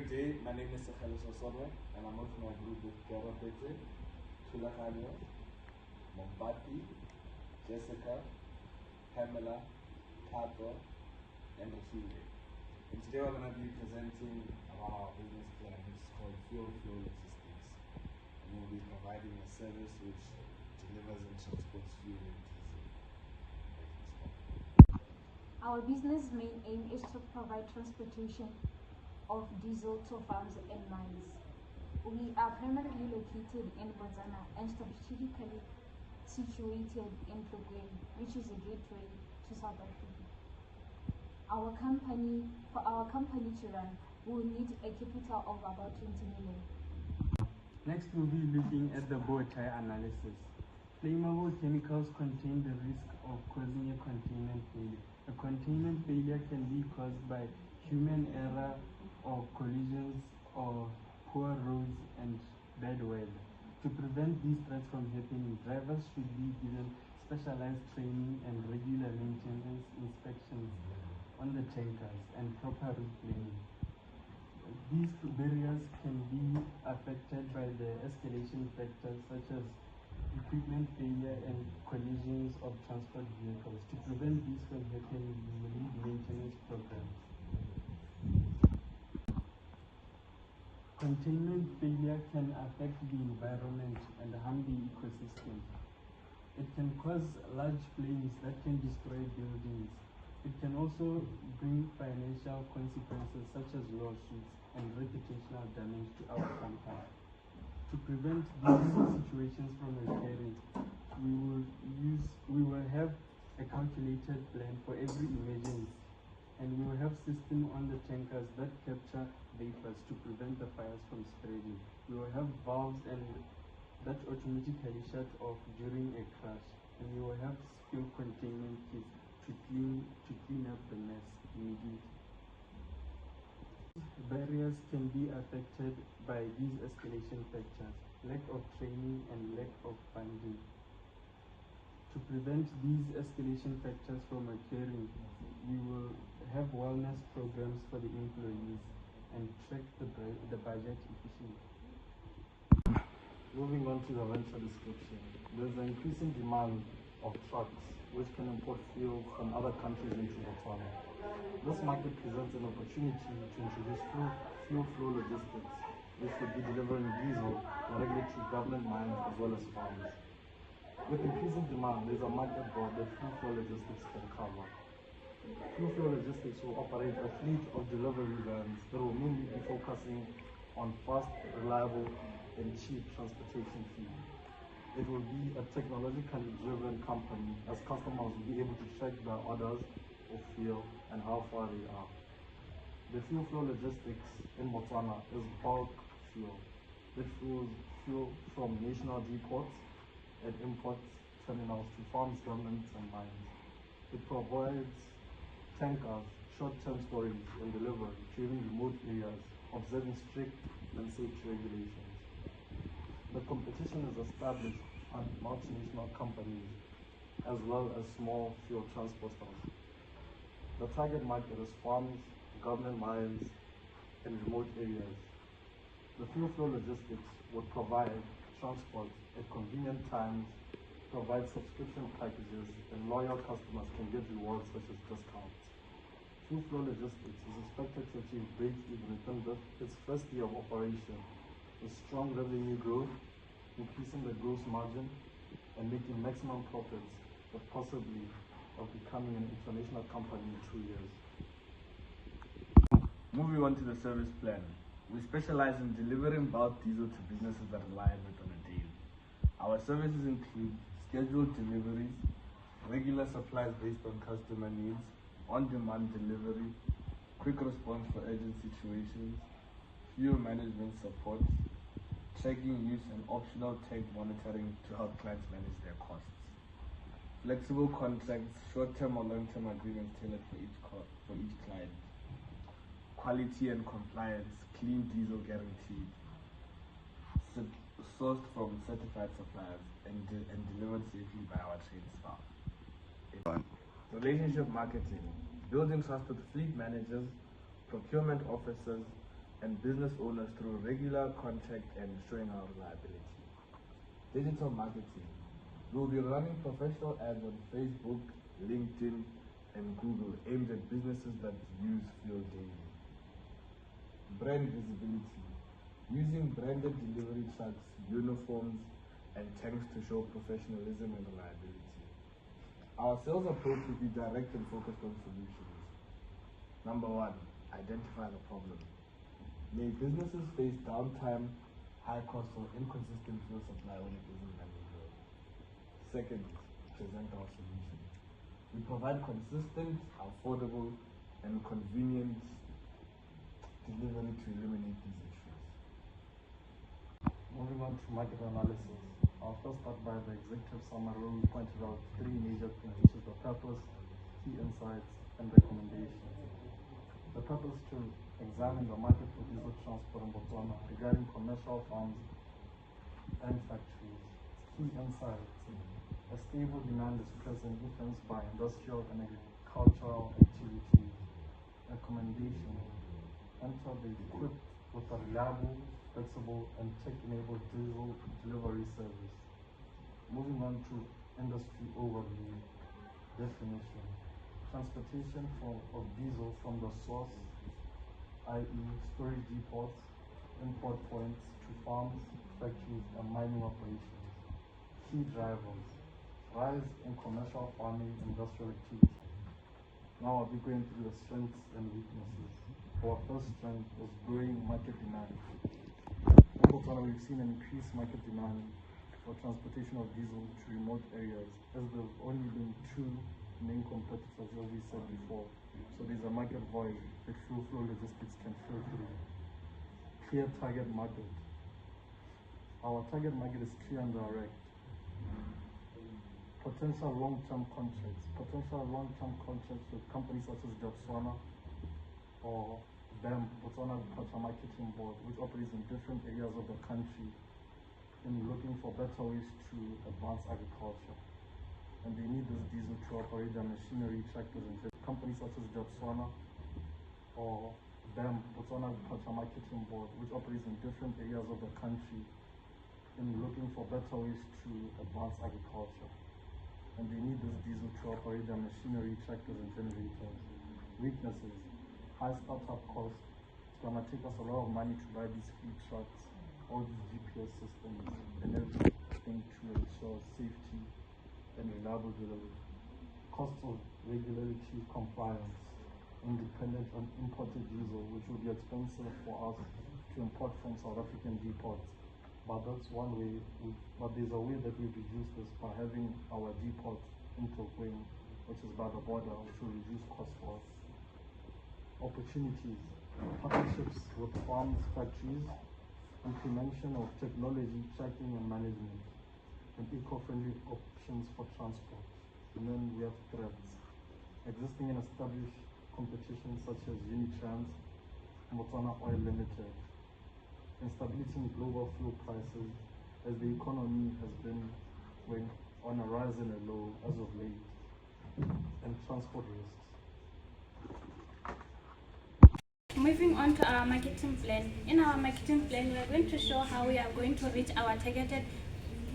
Good day, my name is Sosome, and I'm with my group with Kero Bete, Tulakanya, Mombati, Jessica, Pamela, Tato, and Rafile. And today we're going to be presenting our business plan, which is called Fuel Flow Logistics. And we'll be providing a service which delivers and transports fuel and diesel. Our business main aim is to provide transportation of diesel to farms and mines. We are primarily located in Botswana and strategically situated in Tlokweni, which is a gateway to South Africa. For our company to run, we will need a capital of about 20 million. Next, we'll be looking at the bow tie analysis. Flammable chemicals contain the risk of causing a containment failure. A containment failure can be caused by human error or collisions or poor roads and bad weather. To prevent these threats from happening, drivers should be given specialized training and regular maintenance inspections on the tankers and proper route planning. These barriers can be affected by the escalation factors such as equipment failure and collisions of transport vehicles. To prevent these from happening, we will need maintenance programs. Containment failure can affect the environment and harm the ecosystem. It can cause large flames that can destroy buildings. It can also bring financial consequences such as lawsuits and reputational damage to our company. To prevent these situations from occurring, we will have a calculated plan for every emergency, and we will have systems on the tankers that capture vapors to prevent the fires from spreading. We will have valves that automatically shut off during a crash, and we will have spill containment kits to clean up the mess immediately. Barriers can be affected by these escalation factors: lack of training and lack of funding. To prevent these escalation factors from occurring, we will have wellness programs for the employees and track the budget efficiently. Moving on to the venture description, there's an increasing demand of trucks which can import fuel from other countries into Botswana. This market presents an opportunity to introduce fuel flow logistics, which would be delivering diesel directly to government mines as well as farms. With increasing demand, there's a market that the fuel flow logistics can cover. Fuel flow logistics will operate a fleet of delivery vans that will mainly be focusing on fast, reliable, and cheap transportation fuel. It will be a technologically driven company, as customers will be able to track their orders of fuel and how far they are. The fuel flow logistics in Botswana is bulk fuel. It fuels fuel from national depots and import terminals to farms, governments, and mines. It provides tankers short-term storage and delivery during remote areas, observing strict and safety regulations. The competition is established at multinational companies as well as small fuel transporters. The target market is farms, government mines, and remote areas. The fuel flow logistics would provide transport at convenient times, provide subscription packages, and loyal customers can get rewards such as discounts. Fuel flow logistics is expected to achieve break-even within its first year of operation, with strong revenue growth, increasing the gross margin, and making maximum profits, but possibly of becoming an international company in 2 years. Moving on to the service plan. We specialize in delivering bulk diesel to businesses that rely on it on a daily. Our services include scheduled deliveries, regular supplies based on customer needs, on-demand delivery, quick response for urgent situations, fuel management support, tracking use and optional tank monitoring to help clients manage their costs. Flexible contracts, short-term or long-term agreements tailored for each client. Quality and compliance, clean diesel guaranteed, sourced from certified suppliers and delivered safely by our trained staff. Relationship marketing, building trust with fleet managers, procurement officers, and business owners through regular contact and showing our reliability. Digital marketing. We'll be running professional ads on Facebook, LinkedIn, and Google aimed at businesses that use fuel daily. Brand visibility. Using branded delivery trucks, uniforms, and tanks to show professionalism and reliability. Our sales approach will be direct and focused on solutions. Number one, identify the problem. May businesses face downtime, high costs, or inconsistent fuel supply when it isn't manageable. Second, present our solution. We provide consistent, affordable, and convenient delivery to eliminate these issues. Moving on to market analysis. I'll first start by the executive summary where we pointed out three major things, which is the purpose, key insights, and recommendations. The purpose to examine the market for diesel transport in Botswana regarding commercial farms and factories. Key insights. A stable demand is present influenced by industrial and agricultural activities. Recommendation. Enter the equipped with a reliable, flexible, and tech-enabled diesel delivery service. Moving on to industry overview. Definition. Transportation of diesel from the source, i.e. storage depots, import points, to farms, factories, and mining operations. Key drivers. Rise in commercial farming industrial activity. Now I'll be going through the strengths and weaknesses. Our first strength is growing market demand. In Botswana, we've seen an increased market demand for transportation of diesel to remote areas, as there have only been two main competitors, as we said before. So there's a market void that fuel flow logistics can fill through. Clear target market. Our target market is clear and direct. Potential long-term contracts. Potential long-term contracts with companies such as Botswana or BAM, Botswana Agriculture Marketing Board, which operates in different areas of the country in looking for better ways to advance agriculture. And they need this diesel to operate their machinery, tractors, and companies such as Botswana or BAM, Botswana Agriculture Marketing Board, which operates in different areas of the country in looking for better ways to advance agriculture. And they need this diesel to operate their machinery, tractors, and generators. Weaknesses. High startup costs. It's gonna take us a lot of money to buy these fleet trucks, all these GPS systems, and everything to ensure safety and reliable delivery. Cost of regulatory compliance. Independent on imported diesel, which will be expensive for us to import from South African depots. But that's one way, but there's a way that we reduce this by having our depot in Tokweng, which is by the border, which will reduce costs for us. Opportunities. Partnerships with farms, factories, implementation of technology, tracking and management, and eco-friendly options for transport. And then we have threats. Existing and established competition such as Unitrans, Botswana Oil Limited. Instability in global fuel prices as the economy has been going on a rise and a low as of late, and transport risks. Moving on to our marketing plan. In our marketing plan, we are going to show how we are going to reach our targeted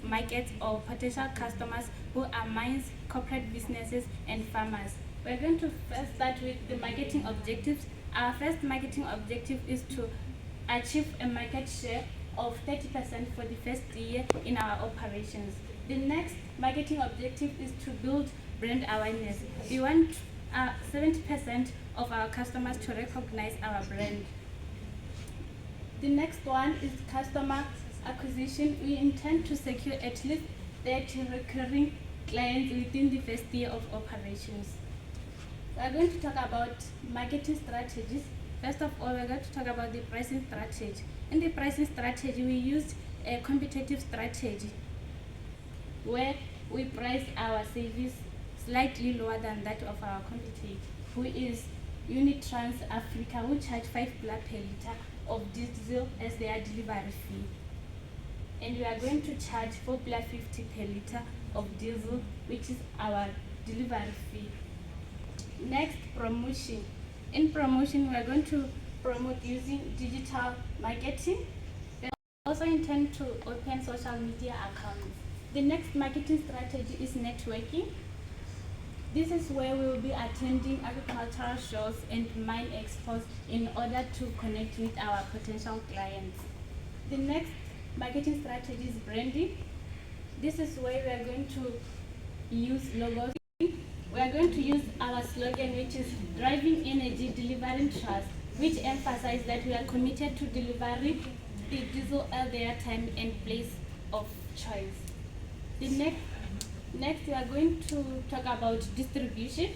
markets of potential customers who are mines, corporate businesses, and farmers. We are going to first start with the marketing objectives. Our first marketing objective is to achieve a market share of 30% for the first year in our operations. The next marketing objective is to build brand awareness. We want 70% of our customers to recognize our brand. The next one is customer acquisition. We intend to secure at least 30 recurring clients within the first year of operations. We are going to talk about marketing strategies. First of all, we're going to talk about the pricing strategy. In the pricing strategy, we used a competitive strategy where we price our service slightly lower than that of our competitor, who is Unitrans Africa, who charge 5 pula per liter of diesel as their delivery fee. And we are going to charge 4 pula 50 per liter of diesel, which is our delivery fee. Next, promotion. In promotion, we are going to promote using digital marketing. We also intend to open social media accounts. The next marketing strategy is networking. This is where we will be attending agricultural shows and mine expos in order to connect with our potential clients. The next marketing strategy is branding. This is where we are going to use logos. We are going to use our slogan, which is driving energy, delivering trust, which emphasizes that we are committed to delivering the diesel at their time and place of choice. The next we are going to talk about distribution.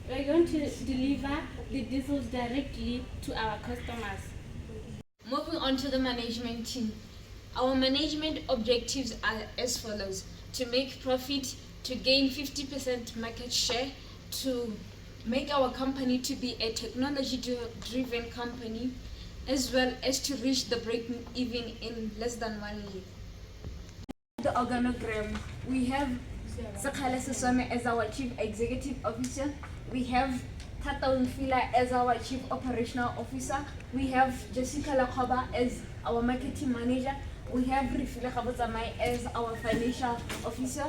We are going to deliver the diesel directly to our customers. Moving on to the management team. Our management objectives are as follows: to make profit, to gain 50% market share, to make our company to be a technology-driven company, as well as to reach the breaking even in less than 1 year. The organogram, we have Sakhala Sesame as our Chief Executive Officer, we have Tata Unfila as our Chief Operational Officer, we have Jessica Lakoba as our Marketing Manager, we have Rifila Kabozamai as our Financial Officer,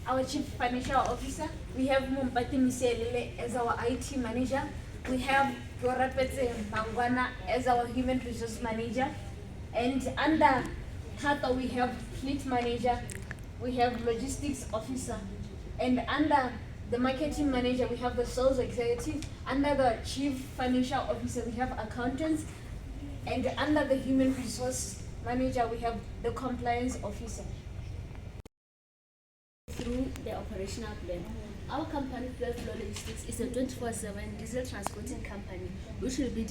our Chief Financial Officer, we have Mumpati Miselele as our IT Manager, we have Gorapete Mangwana as our Human Resource Manager, and under Tata we have Fleet Manager, we have Logistics Officer, and under the Marketing Manager we have the Sales Executive, under the Chief Financial Officer we have Accountants, and under the Human Resource Manager we have the Compliance Officer. Through the operational plan, our company Flow Logistics is a 24/7 diesel transporting company which will be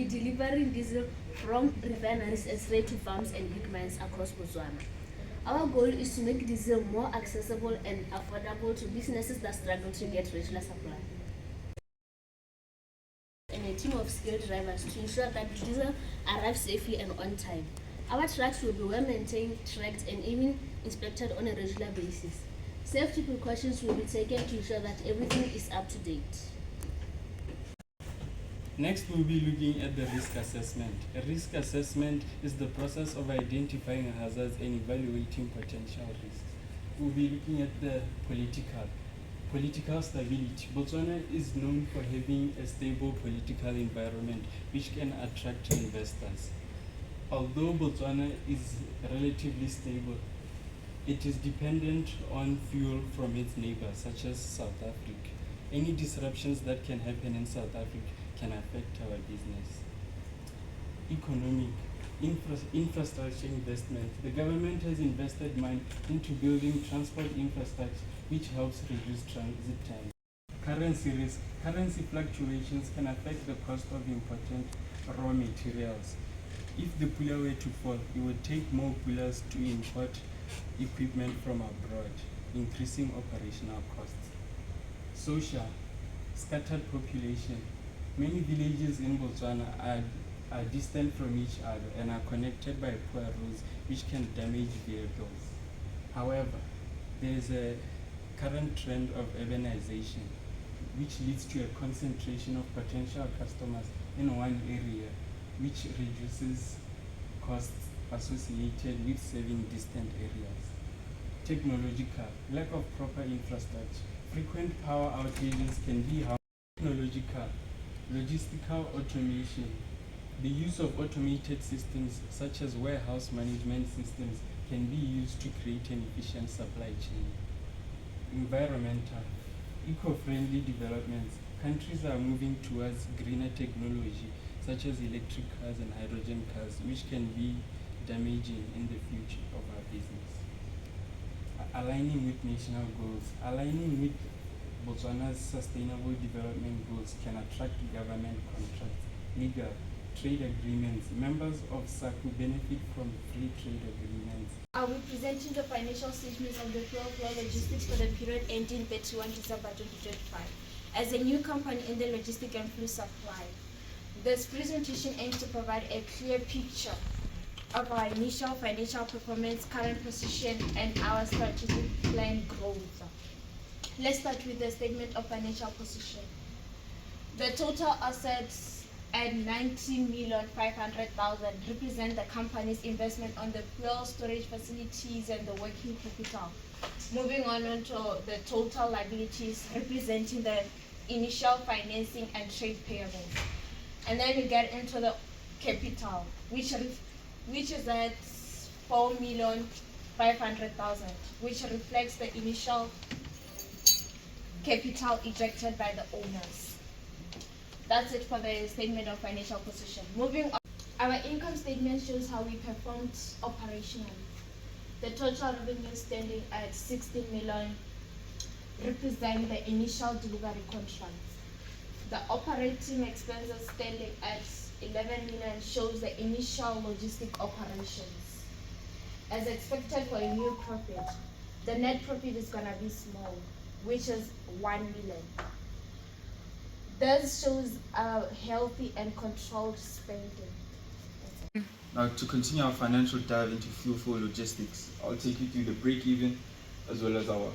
delivering diesel from refineries and straight to farms and big mines across Botswana. Our goal is to make diesel more accessible and affordable to businesses that struggle to get regular supply. And a team of skilled drivers to ensure that diesel arrives safely and on time. Our trucks will be well maintained, tracked, and even inspected on a regular basis. Safety precautions will be taken to ensure that everything is up to date. Next, we'll be looking at the risk assessment. A risk assessment is the process of identifying hazards and evaluating potential risks. We'll be looking at the political stability. Botswana is known for having a stable political environment which can attract investors. Although Botswana is relatively stable, it is dependent on fuel from its neighbors, such as South Africa. Any disruptions that can happen in South Africa can affect our business. Economic infrastructure investment. The government has invested money into building transport infrastructure, which helps reduce transit time. Currency risk. Currency fluctuations can affect the cost of important raw materials. If the pula were to fall, it would take more pulas to import equipment from abroad, increasing operational costs. Social, scattered population. Many villages in Botswana are distant from each other and are connected by poor roads which can damage vehicles. However, there is a current trend of urbanization which leads to a concentration of potential customers in one area, which reduces costs associated with serving distant areas. Technological, lack of proper infrastructure. Frequent power outages can be harmful. Technological, logistical automation. The use of automated systems such as warehouse management systems can be used to create an efficient supply chain. Environmental, eco-friendly developments. Countries are moving towards greener technology such as electric cars and hydrogen cars, which can be damaging in the future of our business. Aligning with national goals. Aligning with Botswana's sustainable development goals can attract government contracts. Legal, trade agreements. Members of SACU benefit from free trade agreements. I will be presenting the financial statements of the Flow Logistics for the period ending 31 December 2025. As a new company in the logistic and fuel supply, this presentation aims to provide a clear picture of our initial financial performance, current position, and our strategic plan growth. Let's start with the statement of financial position. The total assets and 90,500,000 represent the company's investment on the fuel storage facilities and the working capital. Moving on to the total liabilities representing the initial financing and trade payables. And then we get into the capital, which is at 4,500,000, which reflects the initial capital ejected by the owners. That's it for the statement of financial position. Moving on, our income statement shows how we performed operationally. The total revenue standing at 16 million represent the initial delivery contracts. The operating expenses standing at 11 million shows the initial logistic operations. As expected for a new profit, the net profit is gonna be small, which is 1 million. This shows a healthy and controlled spending. Now, to continue our financial dive into fuel for logistics, I'll take you through the break-even as well as our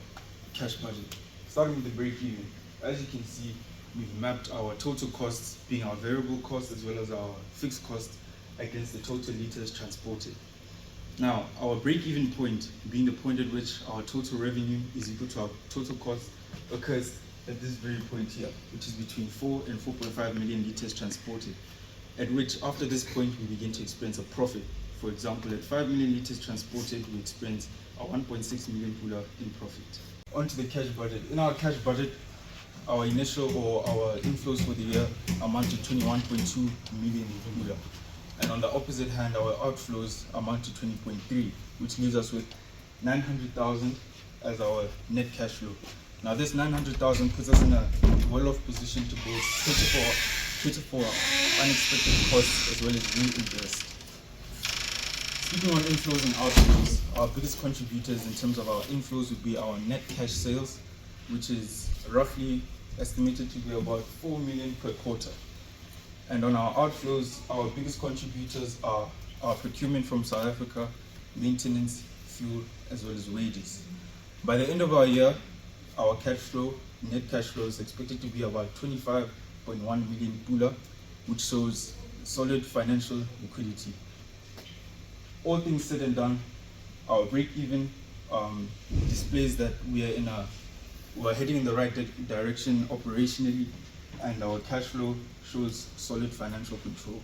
cash budget. Starting with the break-even, as you can see, we've mapped our total costs, being our variable costs as well as our fixed costs, against the total liters transported. Now, our break-even point, being the point at which our total revenue is equal to our total cost, occurs at this very point here, which is between 4 and 4.5 million liters transported, at which after this point we begin to experience a profit. For example, at 5 million liters transported, we experience a 1.6 million pula in profit. On to the cash budget. In our cash budget, our initial or our inflows for the year amount to 21.2 million pula. And on the opposite hand, our outflows amount to 20.3, which leaves us with 900,000 as our net cash flow. Now this 900,000 puts us in a well-off position to both cater for unexpected costs as well as reinvest. Speaking on inflows and outflows, our biggest contributors in terms of our inflows would be our net cash sales, which is roughly estimated to be about 4 million per quarter. And on our outflows, our biggest contributors are our procurement from South Africa, maintenance, fuel, as well as wages. By the end of our year, our cash flow, net cash flow, is expected to be about 25.1 million pula, which shows solid financial liquidity. All things said and done, our break-even displays that we're heading in the right direction operationally, and our cash flow shows solid financial control.